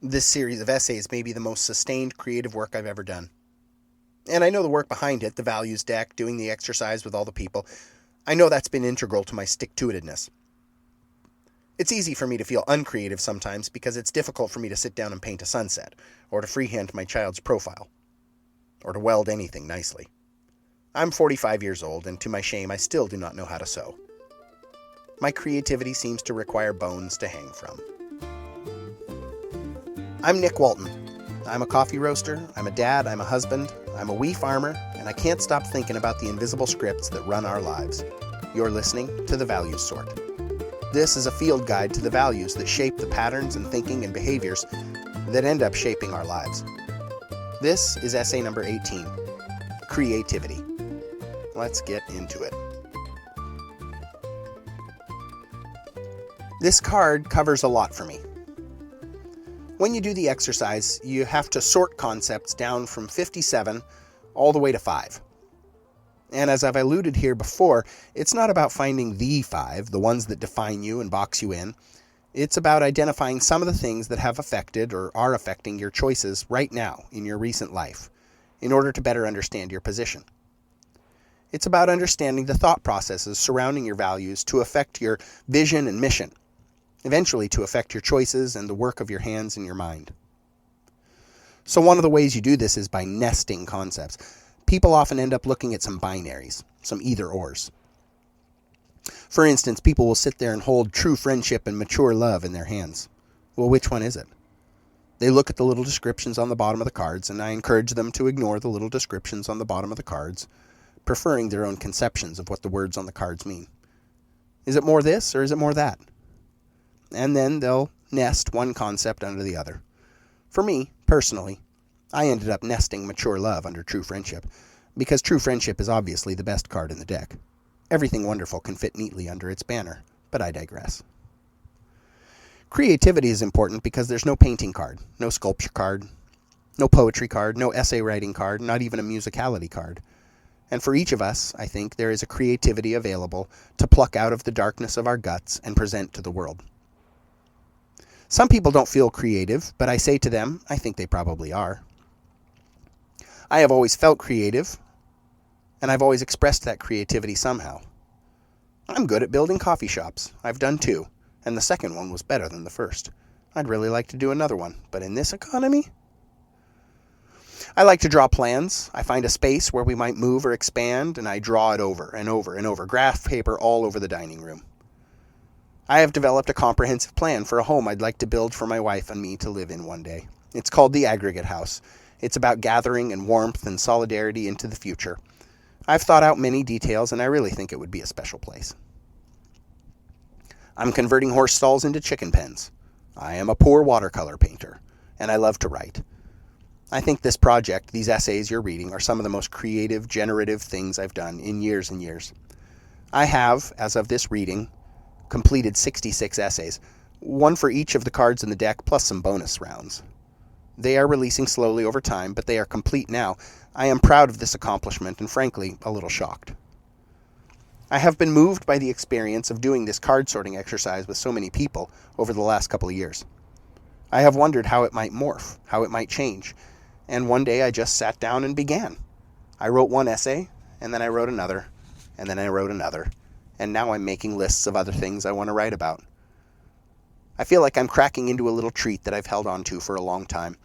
This series of essays may be the most sustained creative work I've ever done. And I know the work behind it, the values deck, doing the exercise with all the people, I know that's been integral to my stick-to-itedness. It's easy for me to feel uncreative sometimes because it's difficult for me to sit down and paint a sunset, or to freehand my child's profile, or to weld anything nicely. I'm 45 years old, and to my shame, I still do not know how to sew. My creativity seems to require bones to hang from. I'm Nick Walton. I'm a coffee roaster, I'm a dad, I'm a husband, I'm a wee farmer, and I can't stop thinking about the invisible scripts that run our lives. You're listening to The Values Sort. This is a field guide to the values that shape the patterns and thinking and behaviors that end up shaping our lives. This is essay number 18, Creativity. Let's get into it. This card covers a lot for me. When you do the exercise, you have to sort concepts down from 57 all the way to 5. And as I've alluded here before, it's not about finding the 5, the ones that define you and box you in. It's about identifying some of the things that have affected or are affecting your choices right now in your recent life, in order to better understand your position. It's about understanding the thought processes surrounding your values to affect your vision and mission, eventually to affect your choices and the work of your hands and your mind. So one of the ways you do this is by nesting concepts. People often end up looking at some binaries, some either-ors. For instance, people will sit there and hold true friendship and mature love in their hands. Well, which one is it? They look at the little descriptions on the bottom of the cards, and I encourage them to ignore the little descriptions on the bottom of the cards, preferring their own conceptions of what the words on the cards mean. Is it more this or is it more that? And then they'll nest one concept under the other. For me, personally, I ended up nesting mature love under true friendship, because true friendship is obviously the best card in the deck. Everything wonderful can fit neatly under its banner, but I digress. Creativity is important because there's no painting card, no sculpture card, no poetry card, no essay writing card, not even a musicality card. And for each of us, I think, there is a creativity available to pluck out of the darkness of our guts and present to the world. Some people don't feel creative, but I say to them, I think they probably are. I have always felt creative, and I've always expressed that creativity somehow. I'm good at building coffee shops. I've done 2, and the second one was better than the first. I'd really like to do another one, but in this economy? I like to draw plans. I find a space where we might move or expand, and I draw it over and over and over, graph paper all over the dining room. I have developed a comprehensive plan for a home I'd like to build for my wife and me to live in one day. It's called the Aggregate House. It's about gathering and warmth and solidarity into the future. I've thought out many details, and I really think it would be a special place. I'm converting horse stalls into chicken pens. I am a poor watercolor painter, and I love to write. I think this project, these essays you're reading, are some of the most creative, generative things I've done in years and years. I have, as of this reading, completed 66 essays, one for each of the cards in the deck, plus some bonus rounds. They are releasing slowly over time, but they are complete now. I am proud of this accomplishment and, frankly, a little shocked. I have been moved by the experience of doing this card sorting exercise with so many people over the last couple of years. I have wondered how it might morph, how it might change, and one day I just sat down and began. I wrote one essay, and then I wrote another, and then I wrote another, and now I'm making lists of other things I want to write about. I feel like I'm cracking into a little treat that I've held on to for a long time.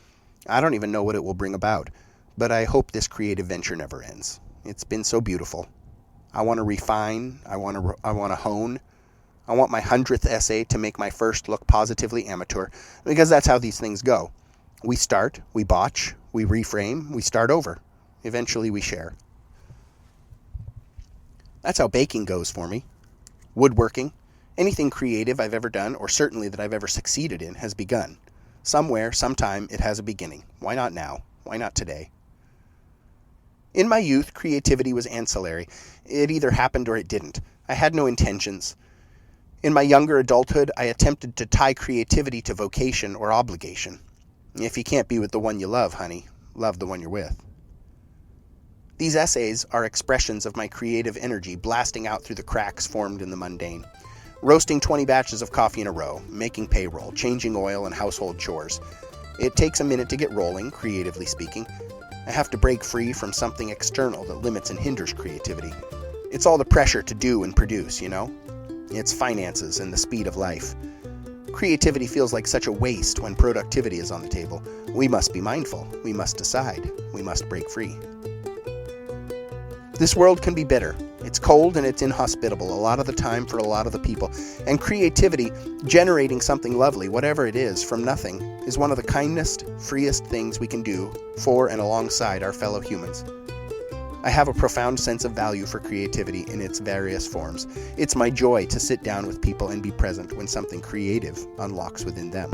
I don't even know what it will bring about, but I hope this creative venture never ends. It's been so beautiful. I want to refine, I want to hone. I want my 100th essay to make my first look positively amateur, because that's how these things go. We start, we botch, we reframe, we start over. Eventually we share. That's how baking goes for me. Woodworking. Anything creative I've ever done, or certainly that I've ever succeeded in, has begun. Somewhere, sometime, it has a beginning. Why not now? Why not today? In my youth, creativity was ancillary. It either happened or it didn't. I had no intentions. In my younger adulthood, I attempted to tie creativity to vocation or obligation. If you can't be with the one you love, honey, love the one you're with. These essays are expressions of my creative energy blasting out through the cracks formed in the mundane. Roasting 20 batches of coffee in a row, making payroll, changing oil, and household chores. It takes a minute to get rolling, creatively speaking. I have to break free from something external that limits and hinders creativity. It's all the pressure to do and produce, you know? It's finances and the speed of life. Creativity feels like such a waste when productivity is on the table. We must be mindful. We must decide. We must break free. This world can be bitter. It's cold and it's inhospitable a lot of the time for a lot of the people. And creativity, generating something lovely, whatever it is, from nothing, is one of the kindest, freest things we can do for and alongside our fellow humans. I have a profound sense of value for creativity in its various forms. It's my joy to sit down with people and be present when something creative unlocks within them.